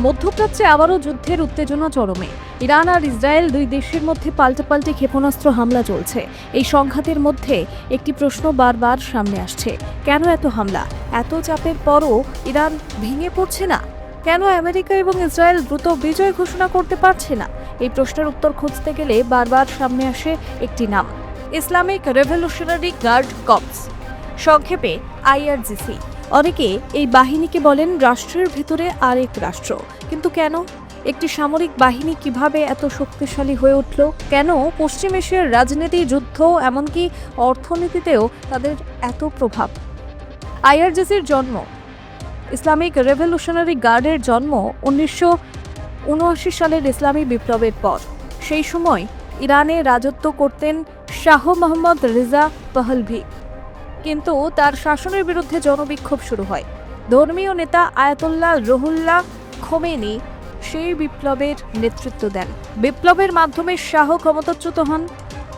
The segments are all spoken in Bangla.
মধ্যপ্রাচ্যে আবারও যুদ্ধের উত্তেজনা চরমে। ইরান আর ইসরায়েল দুই দেশের মধ্যে পাল্টাপাল্টি ক্ষেপণাস্ত্র হামলা চলছে। এই সংঘাতের মধ্যে একটি প্রশ্ন বারবার সামনে আসছে, কেন এত হামলা? এত চাপের পরও ইরান ভেঙে পড়ছে না? কেন আমেরিকা এবং ইসরায়েল দ্রুত বিজয় ঘোষণা করতে পারছে না? এই প্রশ্নের উত্তর খুঁজতে গেলে বারবার সামনে আসে একটি নাম, ইসলামিক রেভলিউশনারি গার্ড কর্পস, সংক্ষেপে আইআরজিসি। অনেকে এই বাহিনীকে বলেন রাষ্ট্রের ভেতরে আরেক রাষ্ট্র। কিন্তু কেন? একটি সামরিক বাহিনী কিভাবে এত শক্তিশালী হয়ে উঠল? কেন পশ্চিম এশিয়ার রাজনীতি, যুদ্ধ, এমনকি অর্থনীতিতেও তাদের এত প্রভাব? আইআরজিসির জন্ম, ইসলামিক রেভলিউশনারি গার্ডের জন্ম 1979 সালের ইসলামী বিপ্লবের পর। সেই সময় ইরানে রাজত্ব করতেন শাহ মোহাম্মদ রেজা পাহলভি, কিন্তু তার শাসনের বিরুদ্ধে জনবিক্ষোভ শুরু হয়। ধর্মীয় নেতা আয়াতুল্লাহ রুহুল্লাহ খোমেনি সেই বিপ্লবের নেতৃত্ব দেন। বিপ্লবের মাধ্যমে শাহ ক্ষমতাচ্যুত হন।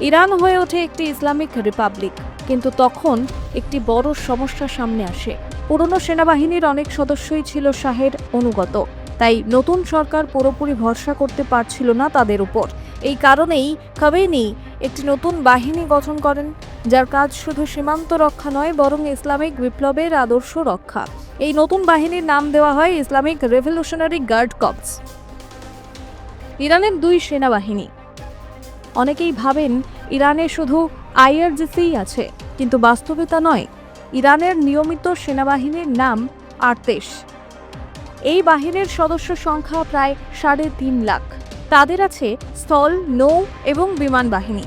ইরান হয়ে ওঠে একটি ইসলামিক রিপাবলিক। কিন্তু তখন একটি বড় সমস্যা সামনে আসে। পুরনো সেনাবাহিনীর অনেক সদস্যই ছিল শাহের অনুগত, তাই নতুন সরকার পুরোপুরি ভরসা করতে পারছিল না তাদের উপর। এই কারণেই খোমেনি একটি নতুন বাহিনী গঠন করেন, যার কাজ শুধু সীমান্ত রক্ষা নয়, বরং ইসলামিক বিপ্লবের আদর্শ রক্ষা। এই নতুন বাহিনীর নাম দেওয়া হয় ইসলামিক রেভলিউশনারি গার্ড কর্পস। ইরানের দুই সেনাবাহিনী। অনেকেই ভাবেন ইরানে শুধু আইআরজিসি আছে, কিন্তু বাস্তবে তা নয়। ইরানের নিয়মিত সেনাবাহিনীর নাম আরতেশ। এই বাহিনীর সদস্য সংখ্যা প্রায় 3.5 লাখ। তাদের আছে স্থল, নৌ এবং বিমান বাহিনী।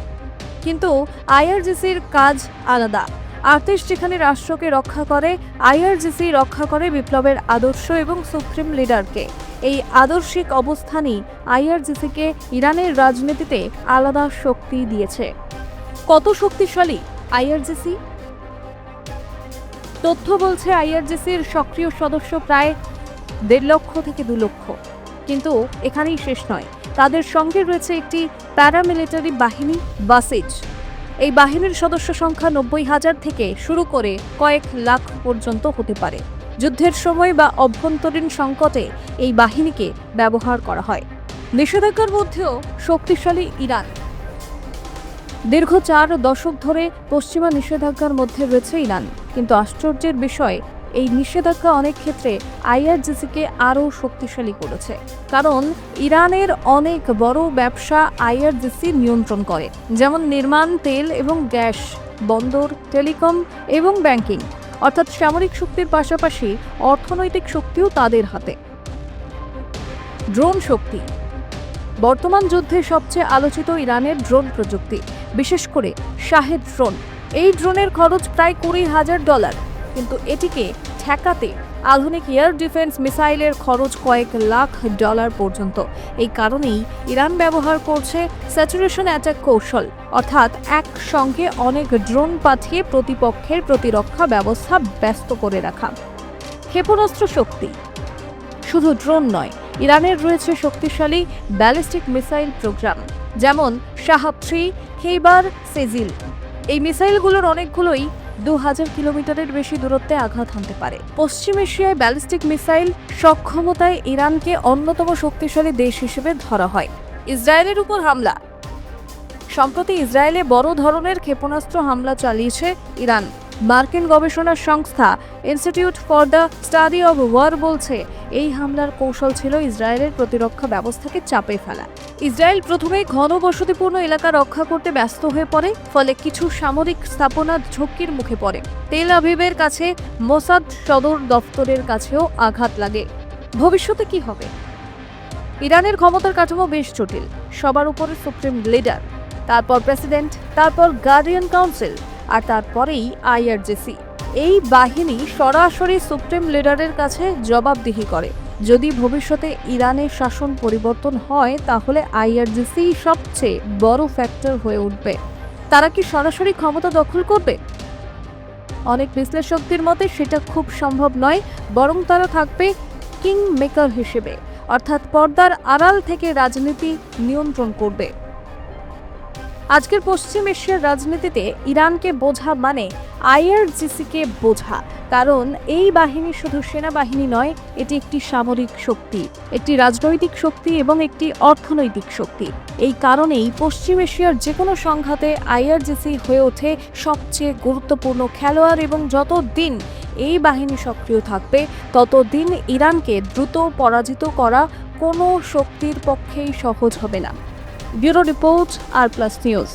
কিন্তু আইআরজিসির কাজ আলাদা। আরতেশ যেখানে রাষ্ট্রকে রক্ষা করে, আইআরজিসি রক্ষা করে বিপ্লবের আদর্শ এবং সুপ্রিম লিডারকে। এই আদর্শিক অবস্থানই আইআরজিসিকে ইরানের রাজনীতিতে আলাদা শক্তি দিয়েছে। কত শক্তিশালী আইআরজিসি? তথ্য বলছে আইআরজিসির সক্রিয় সদস্য প্রায় 1.5 লক্ষ থেকে 2 লক্ষ। কিন্তু এখানেই শেষ নয়, তাদের সঙ্গে রয়েছে একটি প্যারামিলিটারি বাহিনী, বাসিজ। এই বাহিনীর সদস্য সংখ্যা 90,000 থেকে শুরু করে কয়েক লাখ পর্যন্ত হতে পারে। যুদ্ধের সময় বা অভ্যন্তরীণ সংকটে এই বাহিনীকে ব্যবহার করা হয়। নিষেধাজ্ঞার মধ্যেও শক্তিশালী ইরান। দীর্ঘ 4 দশক ধরে পশ্চিমা নিষেধাজ্ঞার মধ্যে রয়েছে ইরান। কিন্তু আশ্চর্যের বিষয়, এই নিষেধাজ্ঞা অনেক ক্ষেত্রে আইআরজিসিকে আরও শক্তিশালী করেছে। কারণ ইরানের অনেক বড় ব্যবসা আইআরজিসি নিয়ন্ত্রণ করে, যেমন নির্মাণ, তেল এবং গ্যাস, বন্দর, টেলিকম এবং ব্যাংকিং। অর্থাৎ সামরিক শক্তির পাশাপাশি অর্থনৈতিক শক্তিও তাদের হাতে। ড্রোন শক্তি। বর্তমান যুদ্ধে সবচেয়ে আলোচিত ইরানের ড্রোন প্রযুক্তি, বিশেষ করে শাহেদ ড্রোন। এই ড্রোনের খরচ প্রায় $20,000, কিন্তু এটিকে ঠেকাতে আধুনিক এয়ার ডিফেন্স মিসাইলের খরচ কয়েক লাখ ডলার পর্যন্ত। এই কারণেই ইরান ব্যবহার করছে স্যাচুরেশন অ্যাটাক কৌশল, অর্থাৎ একসঙ্গে অনেক ড্রোন পাঠিয়ে প্রতিপক্ষের প্রতিরক্ষা ব্যবস্থা ব্যস্ত করে রাখা। ক্ষেপণাস্ত্র শক্তি। শুধু ড্রোন নয়, ইরানের রয়েছে শক্তিশালী ব্যালিস্টিক মিসাইল প্রোগ্রাম, যেমন শাহাব-3, খেইবার সেজিল। এই মিসাইলগুলোর অনেকগুলোই 2000 কিলোমিটারের বেশি দূরত্বে আঘাত হানতে পারে। পশ্চিম এশিয়ায় ব্যালিস্টিক মিসাইল সক্ষমতায় ইরানকে অন্যতম শক্তিশালী দেশ হিসেবে ধরা হয়। ইসরায়েলের উপর হামলা। সম্প্রতি ইসরায়েলে বড় ধরনের ক্ষেপণাস্ত্র হামলা চালিয়েছে ইরান। মার্কিন গবেষণা সংস্থা Institute for the Study of War বলছে, এই হামলার কৌশল ছিল ইসরায়েলের প্রতিরক্ষা ব্যবস্থাকে চাপে ফেলা। ইসরায়েল প্রথমে ঘন বসতিপূর্ণ এলাকা রক্ষা করতে ব্যস্ত হয়ে পড়ে, ফলে কিছু সামরিক স্থাপনা ঝুঁকির মুখে পড়ে। তেল আভিভের কাছে মোসাদ সদর দফতরের কাছেও আঘাত লাগে। ভবিষ্যতে কি হবে? ইরানের ক্ষমতার কাঠামো বেশ জটিল। সবার উপরে সুপ্রিম লিডার, তারপর প্রেসিডেন্ট, তারপর গার্ডিয়ান কাউন্সিল, আর তারপরেই আইআরজিসি। এই বাহিনী সরাসরি সুপ্রিম লিডারের কাছে জবাবদিহি করে। যদি ভবিষ্যতে ইরানের শাসন পরিবর্তন হয়, তাহলে আইআরজিসি সবচেয়ে বড় ফ্যাক্টর হয়ে উঠবে। তারা কি সরাসরি ক্ষমতা দখল করবে? অনেক বিশ্লেষকদের মতে সেটা খুব সম্ভব নয়, বরং তারা থাকবে কিং মেকার হিসেবে, অর্থাৎ পর্দার আড়াল থেকে রাজনীতি নিয়ন্ত্রণ করবে। আজকের পশ্চিম এশিয়ার রাজনীতিতে ইরানকে বোঝা মানে আইআরজিসিকে বোঝা, কারণ এই বাহিনী শুধু সেনাবাহিনী নয়, এটি একটি সামরিক শক্তি, একটি রাজনৈতিক শক্তি এবং একটি অর্থনৈতিক শক্তি। এই কারণেই পশ্চিম এশিয়ার যে কোনো সংঘাতে আইআরজিসি হয়ে ওঠে সবচেয়ে গুরুত্বপূর্ণ খেলোয়াড়, এবং যতদিন এই বাহিনী সক্রিয় থাকবে ততদিন ইরানকে দ্রুত পরাজিত করা কোনো শক্তির পক্ষেই সহজ হবে না। ব্যুরো রিপোর্ট, আর+ নিউজ।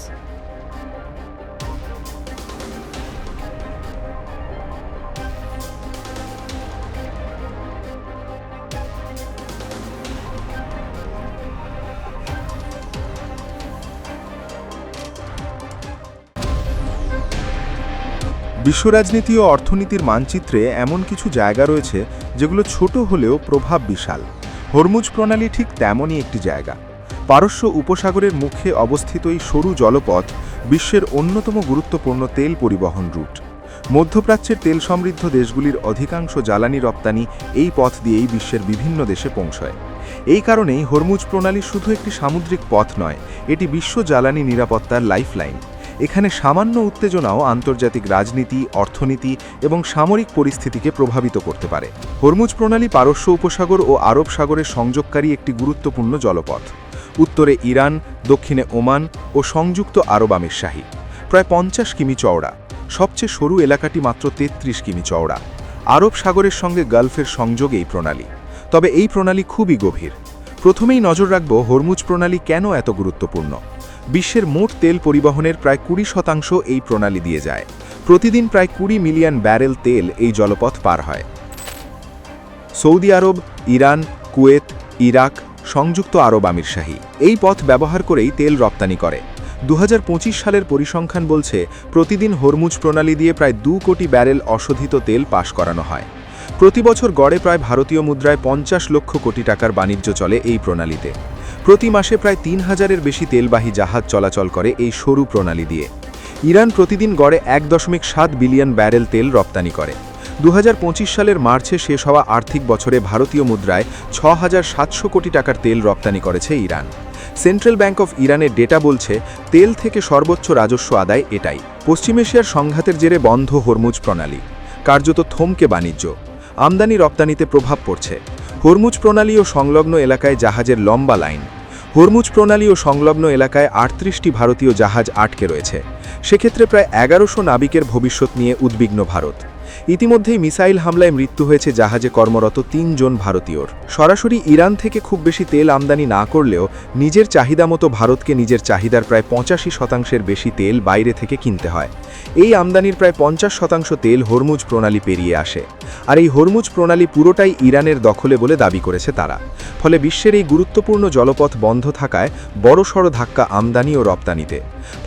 বিশ্ব রাজনীতি ও অর্থনীতির মানচিত্রে এমন কিছু জায়গা রয়েছে যেগুলো ছোট হলেও প্রভাব বিশাল। হরমুজ প্রণালী ঠিক তেমনই একটি জায়গা। পারস্য উপসাগরের মুখে অবস্থিত এই সরু জলপথ বিশ্বের অন্যতম গুরুত্বপূর্ণ তেল পরিবহন রুট। মধ্যপ্রাচ্যের তেল সমৃদ্ধ দেশগুলির অধিকাংশ জ্বালানি রপ্তানি এই পথ দিয়েই বিশ্বের বিভিন্ন দেশে পৌঁছয়। এই কারণেই হরমুজ প্রণালী শুধু একটি সামুদ্রিক পথ নয়, এটি বিশ্ব জ্বালানি নিরাপত্তার লাইফলাইন। এখানে সামান্য উত্তেজনাও আন্তর্জাতিক রাজনীতি, অর্থনীতি এবং সামরিক পরিস্থিতিকে প্রভাবিত করতে পারে। হরমুজ প্রণালী পারস্য উপসাগর ও আরব সাগরের সংযোগকারী একটি গুরুত্বপূর্ণ জলপথ। উত্তরে ইরান, দক্ষিণে ওমান ও সংযুক্ত আরব আমিরশাহী। প্রায় 50 কিমি চওড়া, সবচেয়ে সরু এলাকাটি মাত্র 33 কিমি চওড়া। আরব সাগরের সঙ্গে গালফের সংযোগ এই প্রণালী। তবে এই প্রণালী খুবই গভীর। প্রথমেই নজর রাখব হরমুজ প্রণালী কেন এত গুরুত্বপূর্ণ। বিশ্বের মোট তেল পরিবহনের প্রায় 20% এই প্রণালী দিয়ে যায়। প্রতিদিন প্রায় 20 মিলিয়ন ব্যারেল তেল এই জলপথ পার হয়। সৌদি আরব, ইরান, কুয়েত, ইরাক, সংযুক্ত আরব আমিরশাহী এই পথ ব্যবহার করেই তেল রপ্তানি করে। 2025 সালের পরিসংখ্যান বলছে প্রতিদিন হরমুজ প্রণালী দিয়ে প্রায় 2 কোটি ব্যারেল অশোধিত তেল পাস করানো হয়। প্রতি বছর গড়ে প্রায় ভারতীয় মুদ্রায় 50 লক্ষ কোটি টাকার বাণিজ্য চলে এই প্রণালীতে। প্রতি মাসে প্রায় 3000-এর বেশি তেলবাহী জাহাজ চলাচল করে এই সরু প্রণালী দিয়ে। ইরান প্রতিদিন গড়ে 1.7 বিলিয়ন ব্যারেল তেল রপ্তানি করে। 2025 সালের মার্চে শেষ হওয়া আর্থিক বছরে ভারতীয় মুদ্রায় 6700 কোটি টাকার তেল রপ্তানি করেছে ইরান। সেন্ট্রাল ব্যাংক অফ ইরানের ডেটা বলছে তেল থেকে সর্বোচ্চ রাজস্ব আদায় এটাই। পশ্চিম এশিয়ার সংঘাতের জেরে বন্ধ হরমুজ প্রণালী, কার্যত থমকে বাণিজ্য। আমদানি রপ্তানিতে প্রভাব পড়ছে। হরমুজ প্রণালী ও সংলগ্ন এলাকায় জাহাজের লম্বা লাইন। হরমুজ প্রণালী ও সংলগ্ন এলাকায় 38টি ভারতীয় জাহাজ আটকে রয়েছে। সেক্ষেত্রে প্রায় 1100 নাবিকের ভবিষ্যৎ নিয়ে উদ্বিগ্ন ভারত। ইতিমধ্যেই মিসাইল হামলায় মৃত্যু হয়েছে জাহাজে কর্মরত 3 জন ভারতীয়র। সরাসরি ইরান থেকে খুব বেশি তেল আমদানি না করলেও নিজের চাহিদা মতো ভারতকে নিজের চাহিদার প্রায় 85% বেশি তেল বাইরে থেকে কিনতে হয়। এই আমদানির প্রায় 50% তেল হরমুজ প্রণালী পেরিয়ে আসে। আর এই হরমুজ প্রণালী পুরোটাই ইরানের দখলে বলে দাবি করেছে তারা। ফলে বিশ্বের এই গুরুত্বপূর্ণ জলপথ বন্ধ থাকায় বড়সড় ধাক্কা আমদানি ও রপ্তানিতে।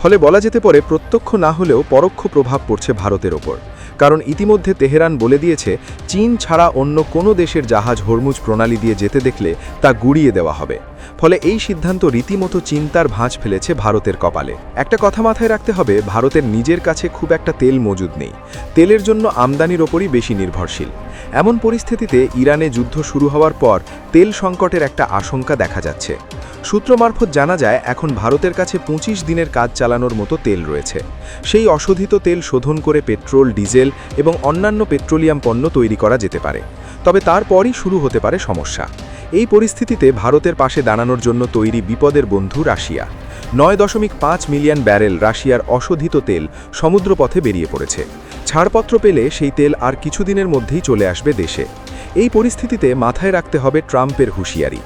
ফলে বলা যেতে পারে প্রত্যক্ষ না হলেও পরোক্ষ প্রভাব পড়ছে ভারতের ওপর। কারণ ইতিমধ্যে তেহরান বলে দিয়েছে চীন ছাড়া অন্য কোনো দেশের জাহাজ হরমুজ প্রণালী দিয়ে যেতে দেখলে তা গুড়িয়ে দেওয়া হবে। ফলে এই সিদ্ধান্ত রীতিমতো চিন্তার ভাঁজ ফেলেছে ভারতের কপালে। একটা কথা মাথায় রাখতে হবে, ভারতের নিজের কাছে খুব একটা তেল মজুদ নেই। তেলের জন্য আমদানির ওপরই বেশি নির্ভরশীল। এমন পরিস্থিতিতে ইরানে যুদ্ধ শুরু হওয়ার পর তেল সংকটের একটা আশঙ্কা দেখা যাচ্ছে। সূত্র মারফত জানা যায় এখন ভারতের কাছে 25 দিনের কাজ চালানোর মতো তেল রয়েছে। সেই অশোধিত তেল শোধন করে পেট্রোল, ডিজেল এবং অন্যান্য পেট্রোলিয়াম পণ্য তৈরি করা যেতে পারে। তবে তারপরই শুরু হতে পারে সমস্যা। এই পরিস্থিতিতে ভারতের পাশে দাঁড়ানোর জন্য তৈরি বিপদের বন্ধু রাশিয়া। 9.5 মিলিয়ন ব্যারেল রাশিয়ার অশোধিত তেল সমুদ্রপথে বেরিয়ে পড়েছে। ছাড়পত্র পেলে সেই তেল আর কিছুদিনের মধ্যেই চলে আসবে দেশে। এই পরিস্থিতিতে মাথায় রাখতে হবে ট্রাম্পের হুঁশিয়ারি।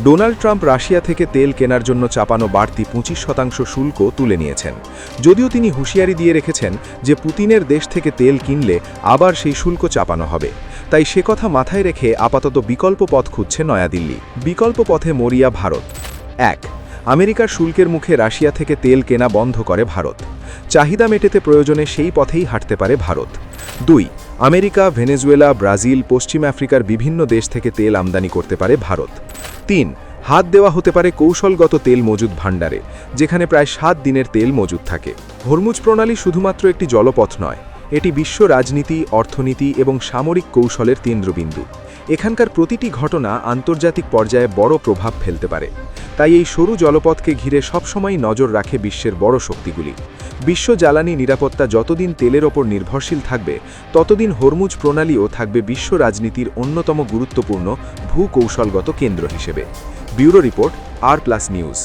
ডোনাল্ড ট্রাম্প রাশিয়া থেকে তেল কেনার জন্য চাপানো বাড়তি 25% শুল্ক তুলে নিয়েছেন। যদিও তিনি হুঁশিয়ারি দিয়ে রেখেছেন যে পুতিনের দেশ থেকে তেল কিনলে আবার সেই শুল্ক চাপানো হবে। তাই সে কথা মাথায় রেখে আপাতত বিকল্প পথ খুঁজছে নয়াদিল্লি। বিকল্প পথে মরিয়া ভারত। 1. আমেরিকার শুল্কের মুখে রাশিয়া থেকে তেল কেনা বন্ধ করে ভারত। চাহিদা মেটাতে প্রয়োজনে সেই পথেই হাঁটতে পারে ভারত। 2. আমেরিকা, ভেনেজুয়েলা, ব্রাজিল, পশ্চিম আফ্রিকার বিভিন্ন দেশ থেকে তেল আমদানি করতে পারে ভারত। 3. হাত দেওয়া হতে পারে কৌশলগত তেল মজুদ ভাণ্ডারে, যেখানে প্রায় 7 দিনের তেল মজুদ থাকে। হরমুজ প্রণালী শুধুমাত্র একটি জলপথ নয়, এটি বিশ্ব রাজনীতি, অর্থনীতি এবং সামরিক কৌশলের কেন্দ্রবিন্দু। এখানকার প্রতিটি ঘটনা আন্তর্জাতিক পর্যায়ে বড় প্রভাব ফেলতে পারে। তাই এই সরু জলপথকে ঘিরে সবসময় নজর রাখে বিশ্বের বড় শক্তিগুলি। বিশ্ব জ্বালানি নিরাপত্তা যতদিন তেলের ওপর নির্ভরশীল থাকবে, ততদিন হরমুজ প্রণালীও থাকবে বিশ্ব রাজনীতির অন্যতম গুরুত্বপূর্ণ ভূকৌশলগত কেন্দ্র হিসেবে। ব্যুরো রিপোর্ট, আর+ নিউজ।